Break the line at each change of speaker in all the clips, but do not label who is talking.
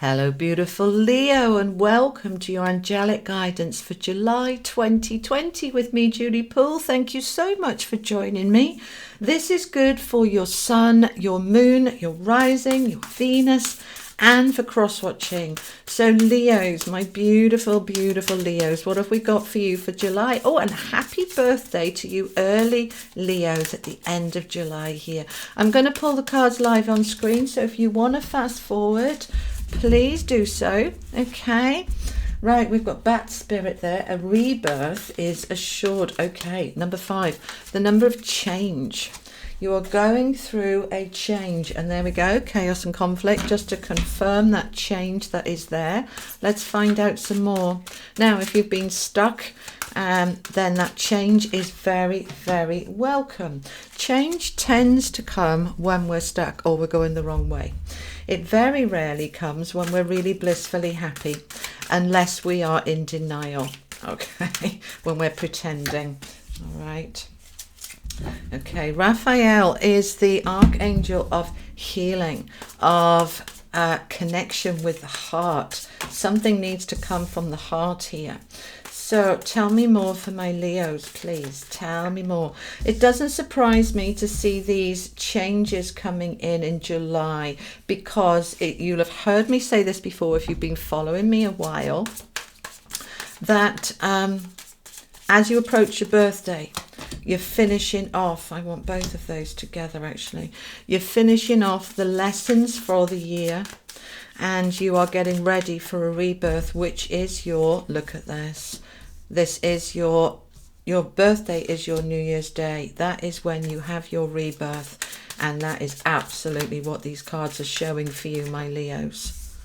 Hello, beautiful Leo, and welcome to your angelic guidance for July 2020 with me, Julie Poole. Thank you so much for joining me. This is good for your sun, your moon, your rising, your Venus, and for cross-watching. So Leos, my beautiful, beautiful Leos, what have we got for you for July? Oh, and happy birthday to you early Leos at the end of July here. I'm going to pull the cards live on screen, so if you want to fast forward, please do so. Okay, right, we've got bat spirit there. A rebirth is assured. Okay, number 5, the number of change. You are going through a change, and there we go, chaos and conflict, just to confirm that change that is there. Let's find out some more. Now, if you've been stuck, then that change is very, very welcome. Change tends to come when we're stuck or we're going the wrong way. It very rarely comes when we're really blissfully happy, unless we are in denial, okay, when we're pretending. All right. Okay, Raphael is the archangel of healing, of connection with the heart. Something needs to come from the heart here. So tell me more for my Leos, please. Tell me more. It doesn't surprise me to see these changes coming in July, because you'll have heard me say this before if you've been following me a while, that as you approach your birthday, you're finishing off, I want both of those together actually, you're finishing off the lessons for the year, and you are getting ready for a rebirth, which is your, look at this is your birthday is your New Year's Day. That is when you have your rebirth, and that is absolutely what these cards are showing for you, my Leos.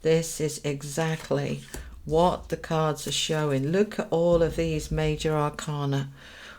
This is exactly what the cards are showing. Look at all of these major arcana.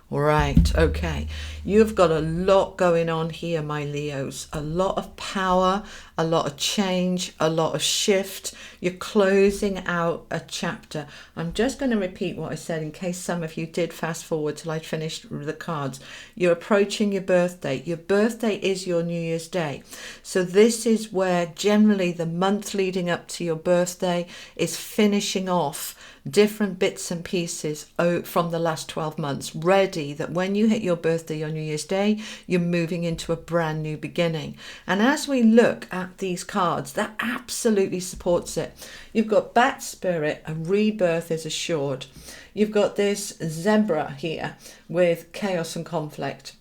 Right, okay, you've got a lot going on here, my Leos. A lot of power, a lot of change, a lot of shift. You're closing out a chapter. I'm just going to repeat what I said in case some of you did fast forward till I finished the cards. You're approaching your birthday. Your birthday is your New Year's Day. So this is where generally the month leading up to your birthday is finishing off different bits and pieces from the last 12 months, ready that when you hit your birthday on New Year's Day, you're moving into a brand new beginning. And as we look at these cards, that absolutely supports it. You've got bat spirit, a rebirth is assured. You've got this zebra here with chaos and conflict.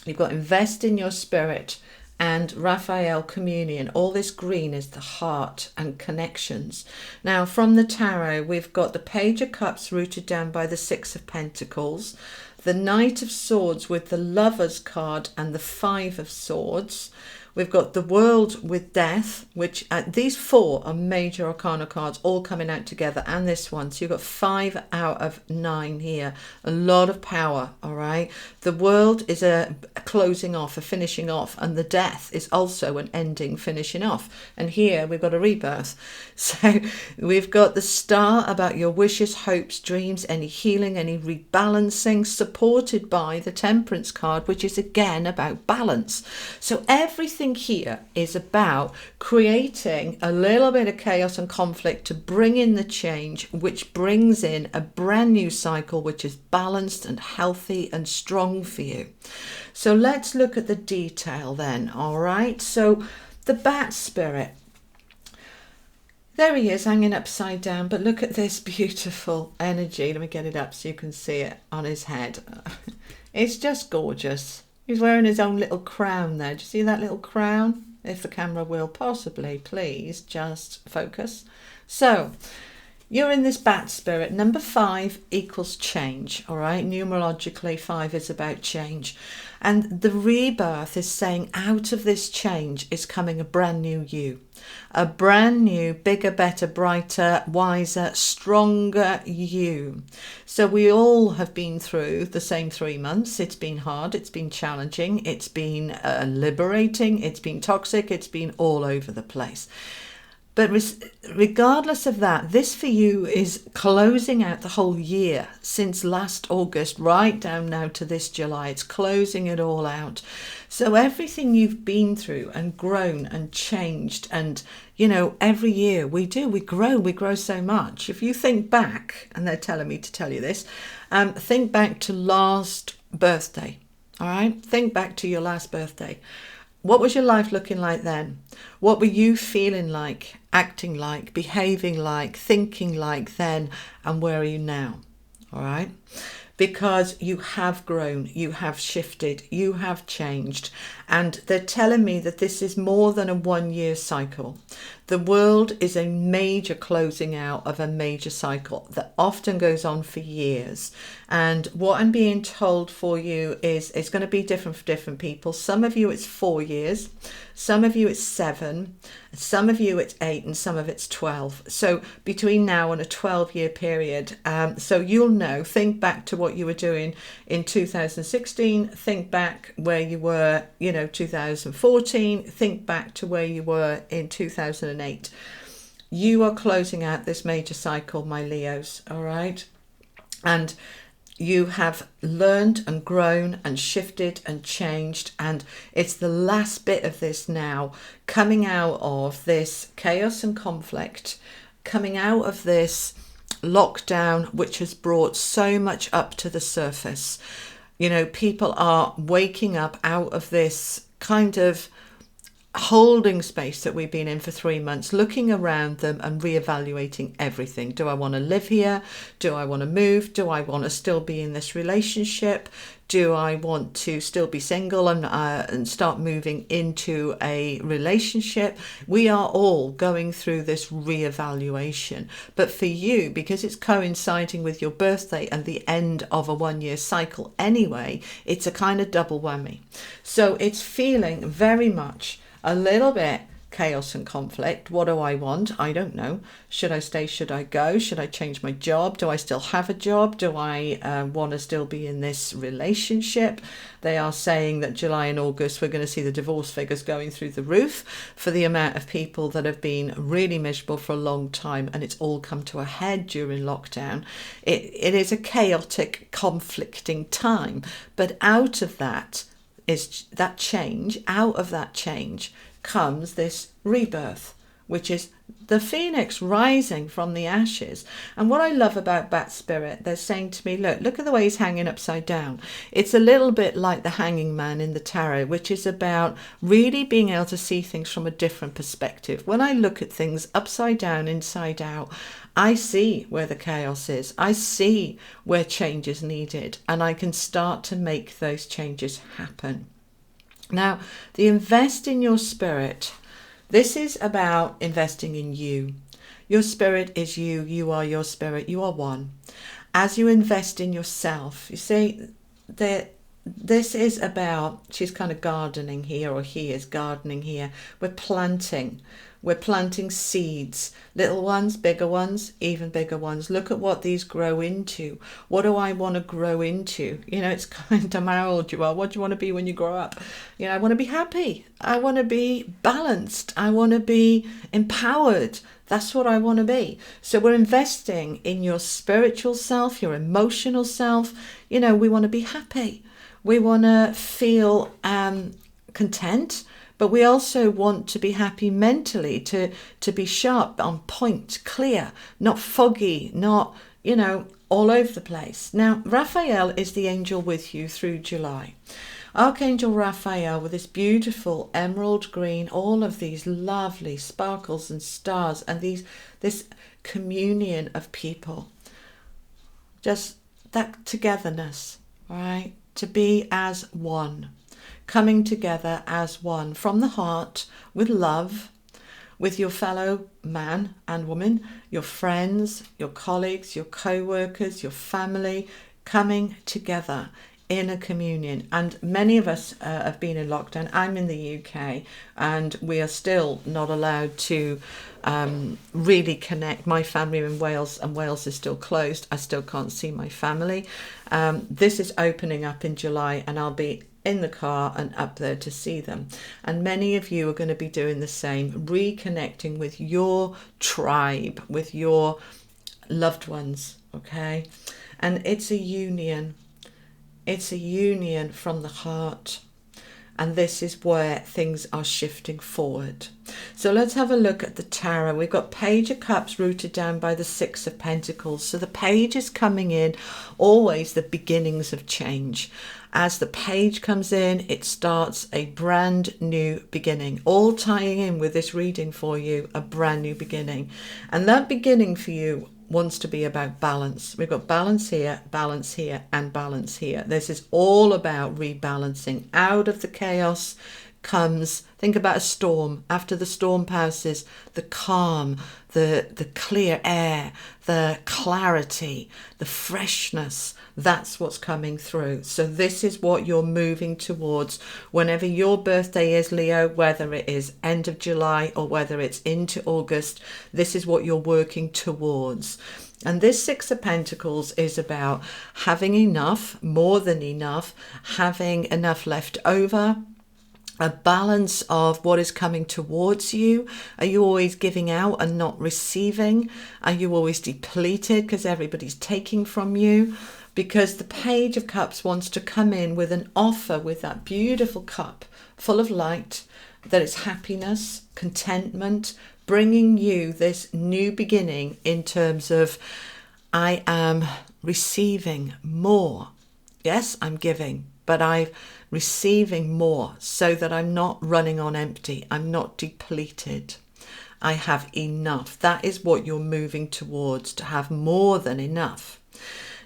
You've got invest in your spirit, and Raphael communion. All this green is the heart and connections. Now from the tarot, we've got the Page of Cups rooted down by the Six of Pentacles, the Knight of Swords with the Lover's card and the Five of Swords. We've got the World with Death, which these 4 are major arcana cards all coming out together, and this one. So you've got 5 out of 9 here. A lot of power, all right? The World is a closing off, a finishing off, and the Death is also an ending, finishing off. And here we've got a rebirth. So we've got the Star about your wishes, hopes, dreams, any healing, any rebalancing, supported by the Temperance card, which is again about balance. So everything here is about creating a little bit of chaos and conflict to bring in the change, which brings in a brand new cycle, which is balanced and healthy and strong for you. So let's look at the detail then. All right, so the bat spirit, there he is hanging upside down, but look at this beautiful energy. Let me get it up so you can see it on his head. It's just gorgeous. He's wearing his own little crown there. Do you see that little crown? If the camera will possibly, please, just focus. So, you're in this bat spirit. Number 5 equals change, all right? Numerologically, 5 is about change. And the rebirth is saying out of this change is coming a brand new you. A brand new, bigger, better, brighter, wiser, stronger you. So we all have been through the same 3 months. It's been hard, it's been challenging, it's been liberating, it's been toxic, it's been all over the place. But regardless of that, this for you is closing out the whole year since last August, right down now to this July. It's closing it all out. So everything you've been through and grown and changed, and every year we grow so much. If you think back, and they're telling me to tell you this, think back to last birthday. All right, think back to your last birthday. What was your life looking like then? What were you feeling like, acting like, behaving like, thinking like then? And where are you now? All right? Because you have grown, you have shifted, you have changed. And they're telling me that this is more than a 1 year cycle. The world is a major closing out of a major cycle that often goes on for years. And what I'm being told for you is it's going to be different for different people. Some of you it's 4 years, some of you it's 7, some of you it's 8, and some of it's 12. So between now and a 12-year period. So you'll know, think back to what you were doing in 2016, think back where you were, 2014, think back to where you were in 2008. You are closing out this major cycle, my Leos, all right? And you have learned and grown and shifted and changed, and it's the last bit of this now, coming out of this chaos and conflict, coming out of this lockdown, which has brought so much up to the surface. People are waking up out of this kind of holding space that we've been in for 3 months, looking around them and reevaluating everything. Do I want to live here? Do I want to move? Do I want to still be in this relationship? Do I want to still be single and start moving into a relationship? We are all going through this reevaluation. But for you, because it's coinciding with your birthday and the end of a 1 year cycle anyway, it's a kind of double whammy. So it's feeling very much a little bit chaos and conflict. What do I want? I don't know. Should I stay? Should I go? Should I change my job? Do I still have a job? Do I want to still be in this relationship? They are saying that July and August, we're going to see the divorce figures going through the roof for the amount of people that have been really miserable for a long time, and it's all come to a head during lockdown. It is a chaotic, conflicting time, but out of that is that change. Out of that change comes this rebirth, which is the phoenix rising from the ashes. And what I love about Bat Spirit, they're saying to me, look at the way he's hanging upside down. It's a little bit like the hanging man in the tarot, which is about really being able to see things from a different perspective. When I look at things upside down, inside out, I see where the chaos is. I see where change is needed, and I can start to make those changes happen. Now, the invest in your spirit, this is about investing in you. Your spirit is you. You are your spirit. You are one. As you invest in yourself, you see, this is about, she's kind of gardening here, or he is gardening here. We're planting seeds, little ones, bigger ones, even bigger ones. Look at what these grow into. What do I want to grow into? It's kind of how old you are. What do you want to be when you grow up? I want to be happy. I want to be balanced. I want to be empowered. That's what I want to be. So we're investing in your spiritual self, your emotional self. We want to be happy. We want to feel content. But we also want to be happy mentally, to be sharp, on point, clear, not foggy, not, all over the place. Now, Raphael is the angel with you through July. Archangel Raphael with this beautiful emerald green, all of these lovely sparkles and stars, and this communion of people. Just that togetherness, right? To be as one. Coming together as one from the heart, with love, with your fellow man and woman, your friends, your colleagues, your co-workers, your family, coming together in a communion. And many of us have been in lockdown. I'm in the UK, and we are still not allowed to really connect. My family are in Wales, and Wales is still closed. I still can't see my family. This is opening up in July, and I'll be in the car and up there to see them. And many of you are going to be doing the same, reconnecting with your tribe, with your loved ones, okay? And it's a union. It's a union from the heart. And this is where things are shifting forward. So let's have a look at the tarot. We've got Page of Cups rooted down by the Six of Pentacles. So the page is coming in, always the beginnings of change. As the page comes in, it starts a brand new beginning, all tying in with this reading for you, a brand new beginning. And that beginning for you wants to be about balance. We've got balance here, and balance here. This is all about rebalancing. Out of the chaos comes, think about a storm. After the storm passes, the calm, the clear air, the clarity, the freshness. That's what's coming through. So this is what you're moving towards whenever your birthday is, Leo, whether it is end of July or whether it's into August. This is what you're working towards. And this Six of Pentacles is about having enough, more than enough, having enough left over, a balance of what is coming towards you. Are you always giving out and not receiving? Are you always depleted because everybody's taking from you? Because the Page of Cups wants to come in with an offer, with that beautiful cup full of light, that is happiness, contentment, bringing you this new beginning in terms of I am receiving more. Yes, I'm giving, but I'm receiving more so that I'm not running on empty. I'm not depleted. I have enough. That is what you're moving towards, to have more than enough.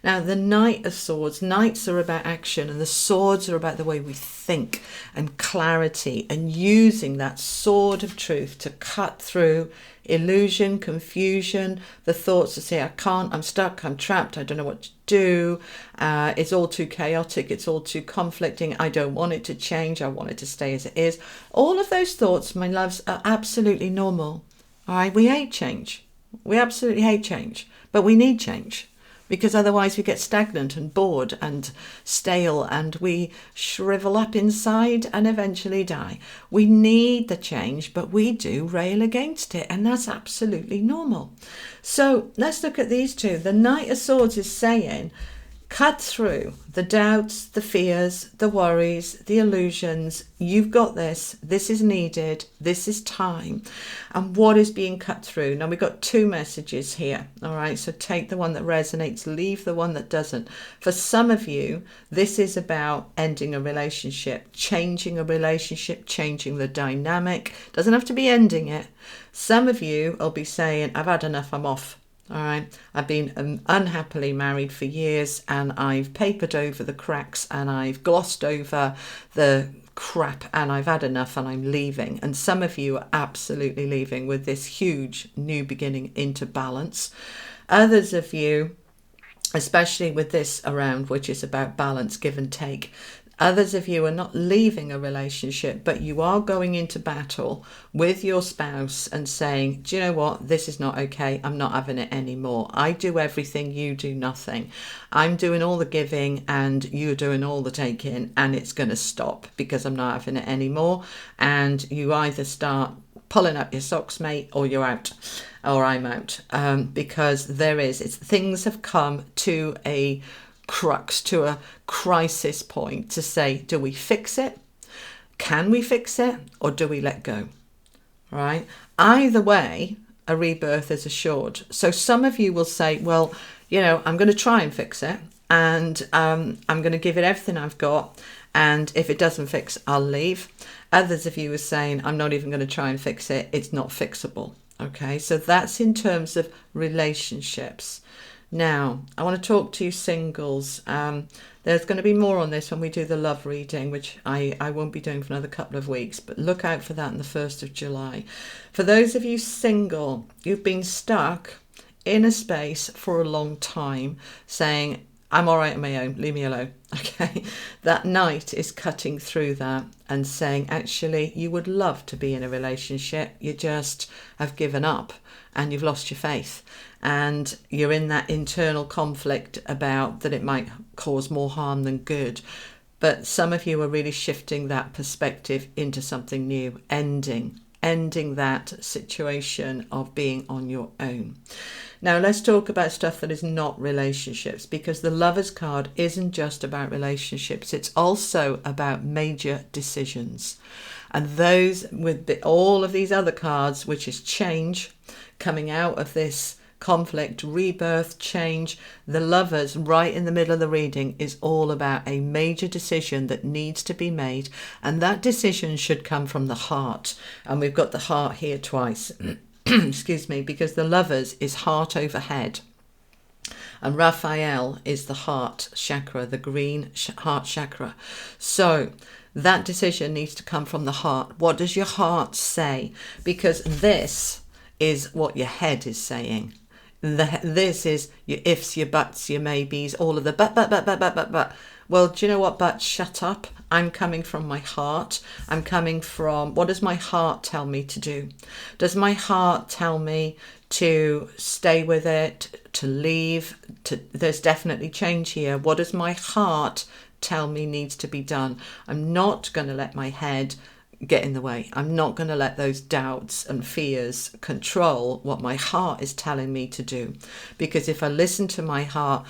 Now, the Knight of Swords, knights are about action, and the swords are about the way we think and clarity, and using that sword of truth to cut through illusion, confusion, the thoughts that say, I can't, I'm stuck, I'm trapped, I don't know what to do, it's all too chaotic, it's all too conflicting, I don't want it to change, I want it to stay as it is. All of those thoughts, my loves, are absolutely normal. All right, we hate change. We absolutely hate change, but we need change. Because otherwise we get stagnant and bored and stale, and we shrivel up inside and eventually die. We need the change, but we do rail against it, and that's absolutely normal. So let's look at these two. The Knight of Swords is saying, cut through the doubts, the fears, the worries, the illusions. You've got this. This is needed. This is time. And what is being cut through? Now, we've got two messages here. All right. So take the one that resonates, leave the one that doesn't. For some of you, this is about ending a relationship, changing the dynamic. Doesn't have to be ending it. Some of you will be saying, I've had enough. I'm off. All right, I've been unhappily married for years, and I've papered over the cracks, and I've glossed over the crap, and I've had enough, and I'm leaving. And some of you are absolutely leaving with this huge new beginning into balance. Others of you, especially with this around, which is about balance, give and take, others of you are not leaving a relationship, but you are going into battle with your spouse and saying, do you know what? This is not okay. I'm not having it anymore. I do everything. You do nothing. I'm doing all the giving and you're doing all the taking, and it's going to stop because I'm not having it anymore. And you either start pulling up your socks, mate, or you're out, or I'm out, because things have come to a crux, to a crisis point, to say, do we fix it? Can we fix it? Or do we let go? Right? Either way, a rebirth is assured. So some of you will say, well, I'm going to try and fix it, and I'm going to give it everything I've got, and if it doesn't fix, I'll leave. Others of you are saying, I'm not even going to try and fix it. It's not fixable. Okay, so that's in terms of relationships. Now, I want to talk to you singles. There's going to be more on this when we do the love reading, which I won't be doing for another couple of weeks, but look out for that on the 1st of July. For those of you single, you've been stuck in a space for a long time saying, I'm all right on my own, leave me alone. Okay, that Knight is cutting through that and saying, actually, you would love to be in a relationship. You just have given up and you've lost your faith. And you're in that internal conflict about that it might cause more harm than good. But some of you are really shifting that perspective into something new, ending that situation of being on your own. Now let's talk about stuff that is not relationships, because the Lovers card isn't just about relationships. It's also about major decisions. And those with all of these other cards, which is change, coming out of this conflict, rebirth, change, the Lovers right in the middle of the reading is all about a major decision that needs to be made, and that decision should come from the heart. And we've got the heart here twice excuse me, because the Lovers is heart over head, and Raphael is the heart chakra, the green heart chakra. So that decision needs to come from the heart. What does your heart say? Because this is what your head is saying. This is your ifs, your buts, your maybes, all of the but. Well, do you know what? But shut up. I'm coming from my heart. I'm coming from, what does my heart tell me to do? Does my heart tell me to stay with it, to leave? There's definitely change here. What does my heart tell me needs to be done? I'm not going to let my head get in the way. I'm not going to let those doubts and fears control what my heart is telling me to do. Because if I listen to my heart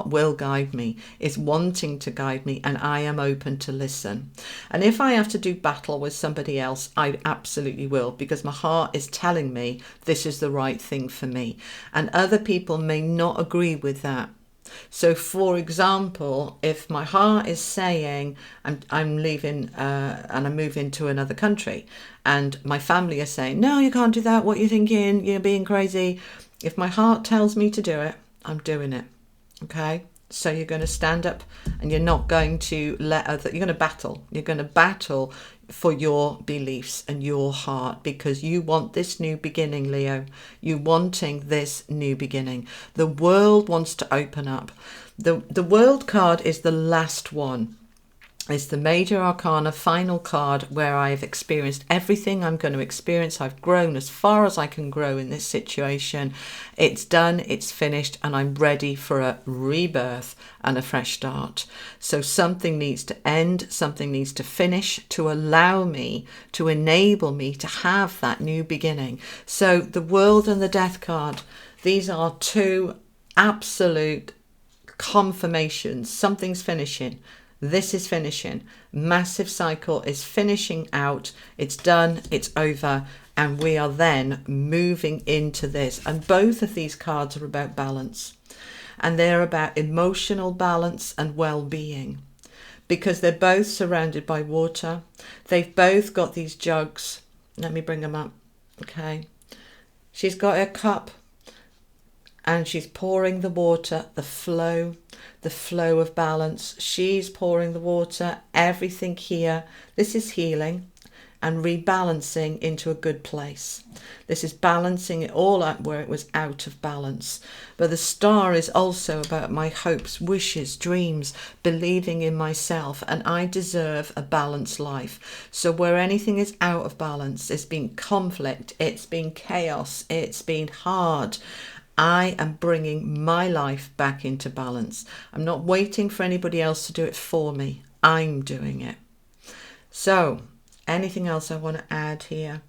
will guide me, is wanting to guide me, and I am open to listen. And if I have to do battle with somebody else, I absolutely will, because my heart is telling me this is the right thing for me. And other people may not agree with that. So, for example, if my heart is saying I'm leaving and I'm moving to another country, and my family are saying, no, you can't do that, what are you thinking, you're being crazy. If my heart tells me to do it, I'm doing it. Okay? So you're going to stand up, and you're not going to you're going to battle. You're going to battle for your beliefs and your heart, because you want this new beginning, Leo. You wanting this new beginning. The world wants to open up. The World card is the last one. It's the major arcana final card, where I've experienced everything I'm going to experience. I've grown as far as I can grow in this situation. It's done, it's finished, and I'm ready for a rebirth and a fresh start. So something needs to end, something needs to finish to allow me, to enable me to have that new beginning. So the World and the Death card, these are two absolute confirmations. Something's finishing. This is finishing. Massive cycle is finishing out. It's done. It's over. And we are then moving into this. And both of these cards are about balance. And they're about emotional balance and well-being. Because they're both surrounded by water. They've both got these jugs. Let me bring them up. Okay. She's got her cup. And she's pouring the water, the flow of balance. She's pouring the water, everything here. This is healing and rebalancing into a good place. This is balancing it all up where it was out of balance. But the star is also about my hopes, wishes, dreams, believing in myself, and I deserve a balanced life. So where anything is out of balance, it's been conflict, it's been chaos, it's been hard, I am bringing my life back into balance. I'm not waiting for anybody else to do it for me. I'm doing it. So, anything else I want to add here?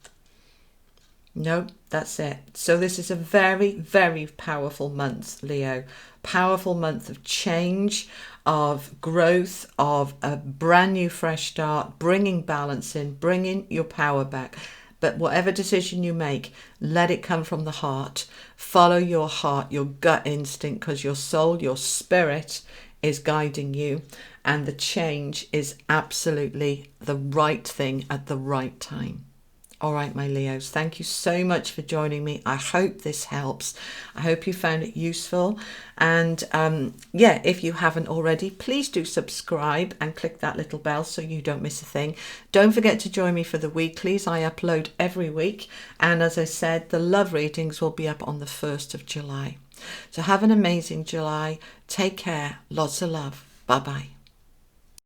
No, that's it. So this is a very, very powerful month, Leo. Powerful month of change, of growth, of a brand new fresh start, bringing balance in, bringing your power back. But whatever decision you make, let it come from the heart. Follow your heart, your gut instinct, because your soul, your spirit is guiding you. And the change is absolutely the right thing at the right time. All right, my Leos, thank you so much for joining me. I hope this helps. I hope you found it useful. And if you haven't already, please do subscribe and click that little bell so you don't miss a thing. Don't forget to join me for the weeklies. I upload every week. And as I said, the love readings will be up on the 1st of July. So have an amazing July. Take care. Lots of love. Bye-bye.